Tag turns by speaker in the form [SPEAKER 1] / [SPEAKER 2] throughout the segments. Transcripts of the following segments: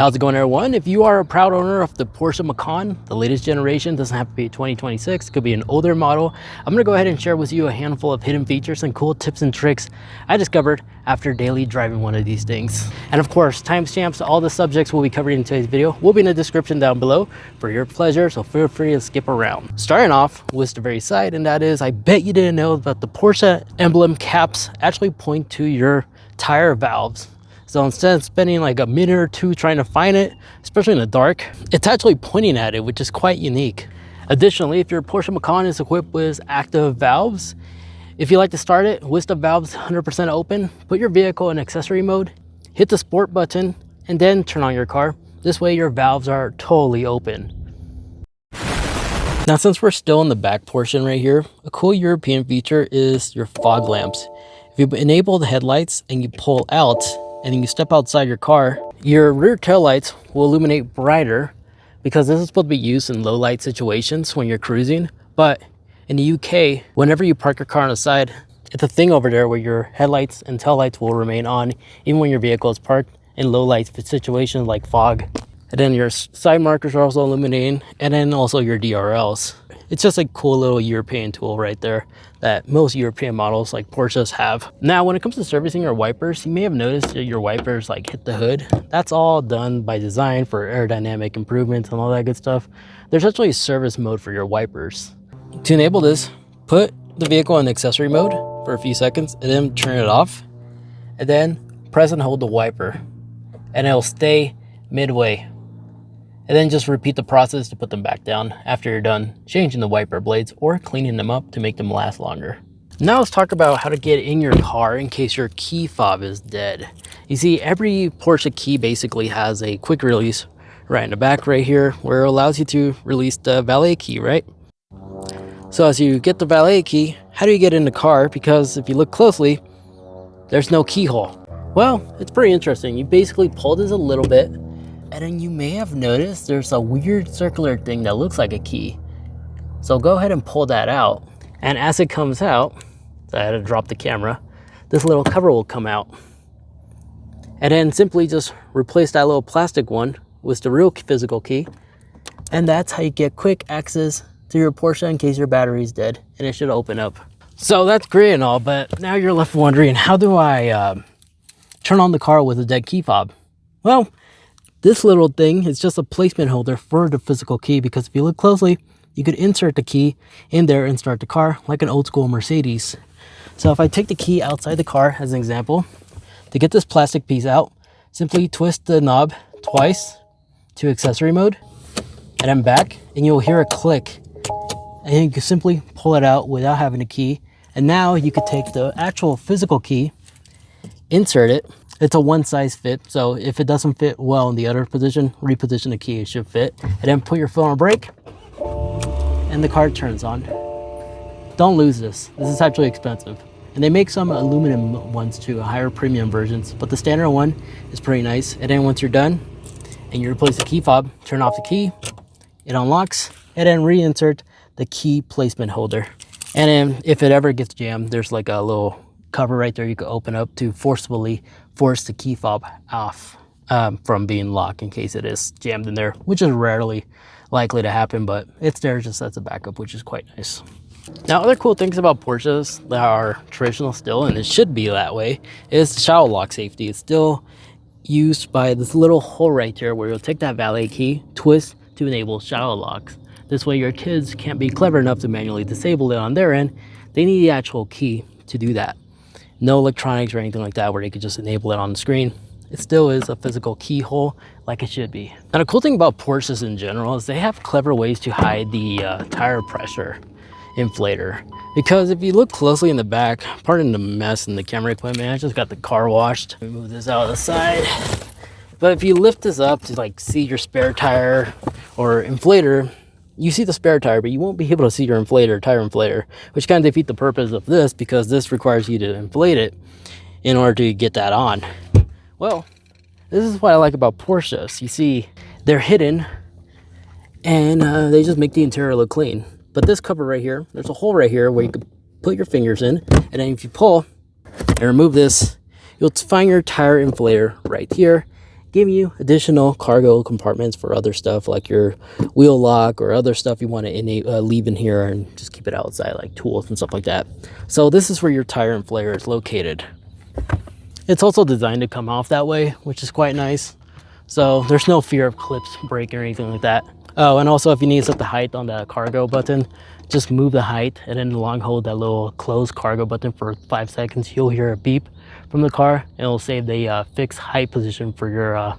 [SPEAKER 1] How's it going, everyone? If you are a proud owner of the Porsche Macan, the latest generation, doesn't have to be 2026, could be an older model, I'm gonna go ahead and share with you a handful of hidden features and cool tips and tricks I discovered after daily driving one of these things. And of course, timestamps to all the subjects we'll be covering in today's video will be in the description down below for your pleasure, so feel free to skip around. Starting off with the very side, and that is, I bet you didn't know that the Porsche emblem caps actually point to your tire valves. So instead of spending like a minute or two trying to find it, especially in the dark, it's actually pointing at it, which is quite unique. Additionally, if your Porsche Macan is equipped with active valves, if you like to start it with the valves 100% open, put your vehicle in accessory mode, hit the sport button, and then turn on your car. This way your valves are totally open. Now, since we're still in the back portion right here, a cool European feature is your fog lamps. If you enable the headlights and you pull out, and then you step outside your car, your rear tail lights will illuminate brighter because this is supposed to be used in low light situations when you're cruising. But in the UK, whenever you park your car on the side, it's a thing over there where your headlights and tail lights will remain on even when your vehicle is parked in low light situations like fog. And then your side markers are also illuminating, and then also your DRLs. It's just a cool little European tool right there that most European models like Porsches have. Now, when it comes to servicing your wipers, you may have noticed that your wipers like hit the hood. That's all done by design for aerodynamic improvements and all that good stuff. There's actually a service mode for your wipers. To enable this, put the vehicle in accessory mode for a few seconds and then turn it off. And then press and hold the wiper and it'll stay midway. And then just repeat the process to put them back down after you're done changing the wiper blades or cleaning them up to make them last longer. Now let's talk about how to get in your car in case your key fob is dead. You see, every Porsche key basically has a quick release right in the back right here where it allows you to release the valet key, right? So as you get the valet key, how do you get in the car? Because if you look closely, there's no keyhole. Well, it's pretty interesting. You basically pull this a little bit, and then you may have noticed there's a weird circular thing that looks like a key. So go ahead and pull that out. And as it comes out, so I had to drop the camera, this little cover will come out. And then simply just replace that little plastic one with the real physical key. And that's how you get quick access to your Porsche in case your battery is dead, and it should open up. So that's great and all, but now you're left wondering, how do I turn on the car with a dead key fob? Well, this little thing is just a placement holder for the physical key, because if you look closely, you could insert the key in there and start the car like an old school Mercedes. So if I take the key outside the car as an example, to get this plastic piece out, simply twist the knob twice to accessory mode and then back, and you'll hear a click. And you can simply pull it out without having a key. And now you could take the actual physical key, insert it. It's a one size fit, so if it doesn't fit well in the other position, reposition the key, it should fit. And then put your foot on brake, and the car turns on. Don't lose this. This is actually expensive. And they make some aluminum ones too, higher premium versions, but the standard one is pretty nice. And then once you're done, and you replace the key fob, turn off the key, it unlocks, and then reinsert the key placement holder. And then if it ever gets jammed, there's like a little cover right there you can open up to forcefully force the key fob off from being locked in case it is jammed in there, which is rarely likely to happen, but it's there just as a backup, which is quite nice. Now, other cool things about Porsches that are traditional still, and it should be that way, is shadow lock safety. It's still used by this little hole right here where you'll take that valet key, twist to enable shadow locks. This way your kids can't be clever enough to manually disable it on their end. They need the actual key to do that. No electronics or anything like that where they could just enable it on the screen. It still is a physical keyhole like it should be. Now, the cool thing about Porsches in general is they have clever ways to hide the tire pressure inflator. Because if you look closely in the back, pardon the mess in the camera equipment, I just got the car washed. Let me move this out of the side. But if you lift this up to like see your spare tire or inflator, you see the spare tire, but you won't be able to see your tire inflator, which kind of defeats the purpose of this, because this requires you to inflate it in order to get that on. Well, this is what I like about Porsches. You see, they're hidden, and they just make the interior look clean. But this cover right here, there's a hole right here where you could put your fingers in, and then if you pull and remove this, you'll find your tire inflator right here, giving you additional cargo compartments for other stuff like your wheel lock or other stuff you want to leave in here and just keep it outside, like tools and stuff like that. So this is where your tire inflator is located. It's also designed to come off that way, which is quite nice. So there's no fear of clips breaking or anything like that. Oh, and also if you need to set the height on the cargo button, just move the height and then long hold that little close cargo button for 5 seconds. You'll hear a beep from the car and it'll save the fixed height position for your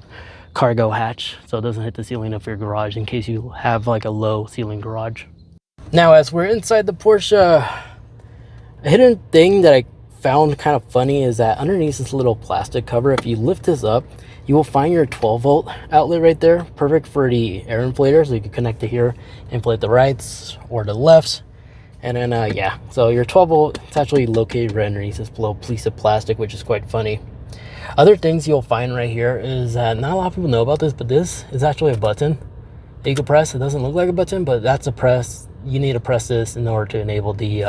[SPEAKER 1] cargo hatch, so it doesn't hit the ceiling of your garage in case you have like a low ceiling garage. Now as we're inside the Porsche, a hidden thing that I found kind of funny is that underneath this little plastic cover, if you lift this up, you will find your 12-volt outlet right there, perfect for the air inflator, so you can connect it here, inflate the rights or the lefts. And then yeah, so your 12-volt, it's actually located right underneath this little piece of plastic, which is quite funny. Other things you'll find right here is not a lot of people know about this, but this is actually a button that you can press. It doesn't look like a button, but that's a press. You need to press this in order to enable the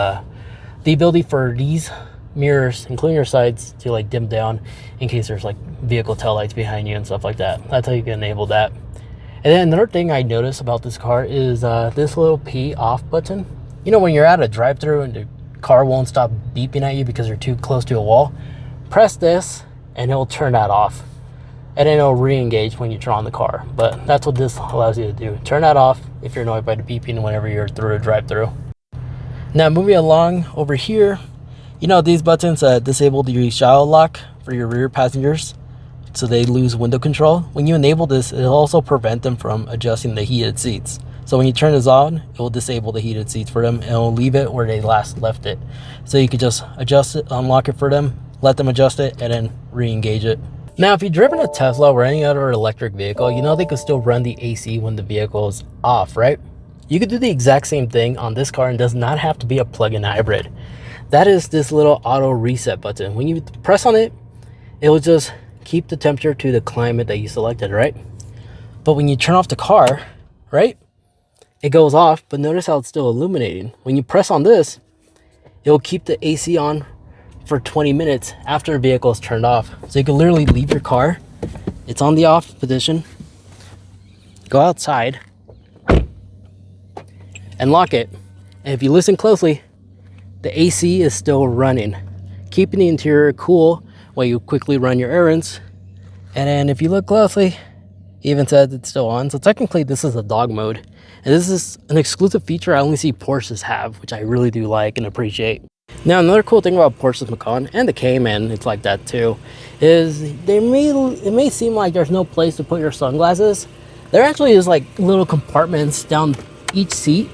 [SPEAKER 1] ability for these mirrors, including your sides, to like dim down in case there's like vehicle tail lights behind you and stuff like that. That's how you can enable that. And then another thing I noticed about this car is this little P off button. You know, when you're at a drive-through and the car won't stop beeping at you because you're too close to a wall, press this and it'll turn that off, and then it'll re-engage when you turn on the car. But that's what this allows you to do. Turn that off if you're annoyed by the beeping whenever you're through a drive-through. Now moving along over here, you know, these buttons disable the shadow lock for your rear passengers, so they lose window control. When you enable this, it'll also prevent them from adjusting the heated seats. So when you turn this on, it will disable the heated seats for them and it'll leave it where they last left it. So you could just adjust it, unlock it for them, let them adjust it, and then re-engage it. Now, if you've driven a Tesla or any other electric vehicle, you know they could still run the AC when the vehicle is off, right? You could do the exact same thing on this car and does not have to be a plug-in hybrid. That is this little auto reset button. When you press on it, it will just keep the temperature to the climate that you selected, right? But when you turn off the car, right, it goes off, but notice how it's still illuminating. When you press on this, it will keep the AC on for 20 minutes after the vehicle is turned off. So you can literally leave your car, it's on the off position, go outside and lock it, and if you listen closely, the AC is still running, keeping the interior cool while you quickly run your errands. And then if you look closely, it even says it's still on. So technically this is a dog mode, and this is an exclusive feature I only see Porsches have, which I really do like and appreciate. Now, another cool thing about Porsche's Macan and the Cayman, it's like that too, is it may seem like there's no place to put your sunglasses. There actually is like little compartments down each seat.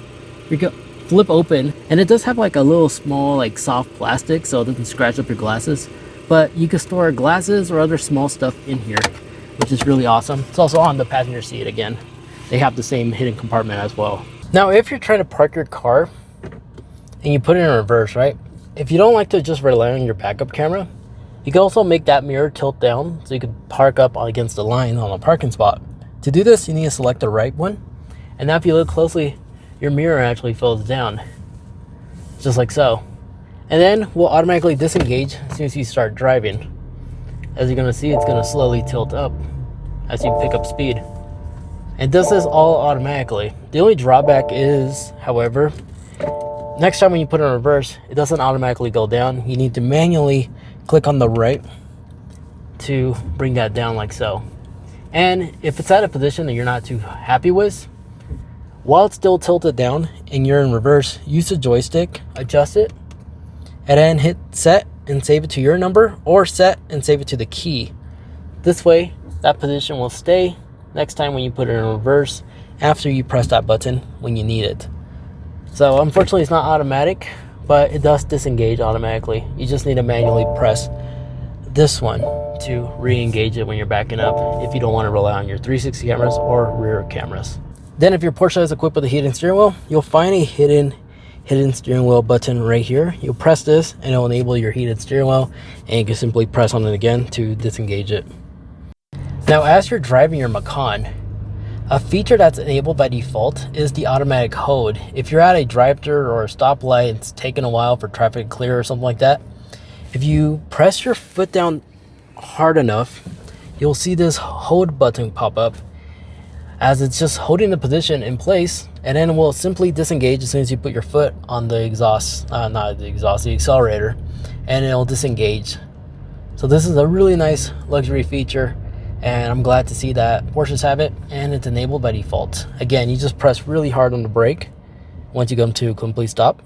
[SPEAKER 1] You can flip open, and it does have like a little small like soft plastic so it doesn't scratch up your glasses. But you can store glasses or other small stuff in here, which is really awesome. It's also on the passenger seat again. They have the same hidden compartment as well. Now, if you're trying to park your car and you put it in reverse, right? If you don't like to just rely on your backup camera, you can also make that mirror tilt down so you can park up against the line on a parking spot. To do this, you need to select the right one. And now if you look closely, your mirror actually folds down, just like so. And then we'll automatically disengage as soon as you start driving. As you're gonna see, it's gonna slowly tilt up as you pick up speed. And it does this all automatically. The only drawback is, however, next time when you put it in reverse, it doesn't automatically go down. You need to manually click on the right to bring that down like so. And if it's at a position that you're not too happy with, while it's still tilted down and you're in reverse, use the joystick, adjust it, and then hit set and save it to your number, or set and save it to the key. This way, that position will stay next time when you put it in reverse after you press that button when you need it. So unfortunately it's not automatic, but it does disengage automatically. You just need to manually press this one to re-engage it when you're backing up if you don't want to rely on your 360 cameras or rear cameras. Then if your Porsche is equipped with a heated steering wheel, you'll find a hidden steering wheel button right here. You'll press this and it'll enable your heated steering wheel, and you can simply press on it again to disengage it. Now, as you're driving your Macan, a feature that's enabled by default is the automatic hold. If you're at a drive-thru or a stoplight, it's taking a while for traffic to clear or something like that, if you press your foot down hard enough, you'll see this hold button pop up, as it's just holding the position in place, and then it will simply disengage as soon as you put your foot on the exhaust, the accelerator, and it'll disengage. So this is a really nice luxury feature, and I'm glad to see that Porsches have it, and it's enabled by default. Again, you just press really hard on the brake once you come to a complete stop.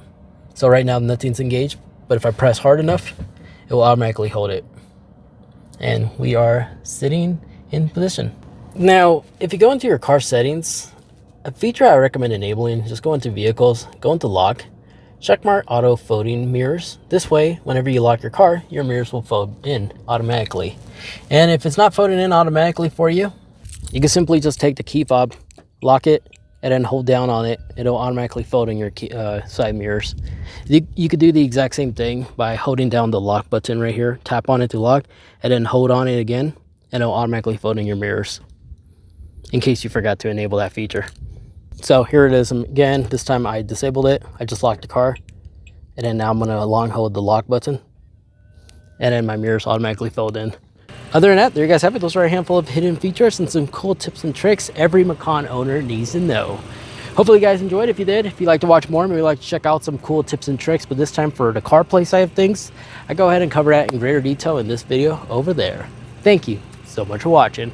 [SPEAKER 1] So right now nothing's engaged, but if I press hard enough, it will automatically hold it. And we are sitting in position. Now, if you go into your car settings, a feature I recommend enabling, just go into vehicles, go into lock, checkmark auto folding mirrors. This way, whenever you lock your car, your mirrors will fold in automatically. And if it's not folding in automatically for you, you can simply just take the key fob, lock it, and then hold down on it. It'll automatically fold in your side mirrors. You could do the exact same thing by holding down the lock button right here, tap on it to lock, and then hold on it again, and it'll automatically fold in your mirrors, in case you forgot to enable that feature. So here it is again. This time I disabled it. I just locked the car, and then now I'm gonna long hold the lock button, and then my mirrors automatically fold in. Other than that, there you guys have it. Those are a handful of hidden features and some cool tips and tricks every Macan owner needs to know. Hopefully you guys enjoyed. If you did, if you'd like to watch more, maybe like to check out some cool tips and tricks, but this time for the CarPlay side of things, I go ahead and cover that in greater detail in this video over there. Thank you so much for watching.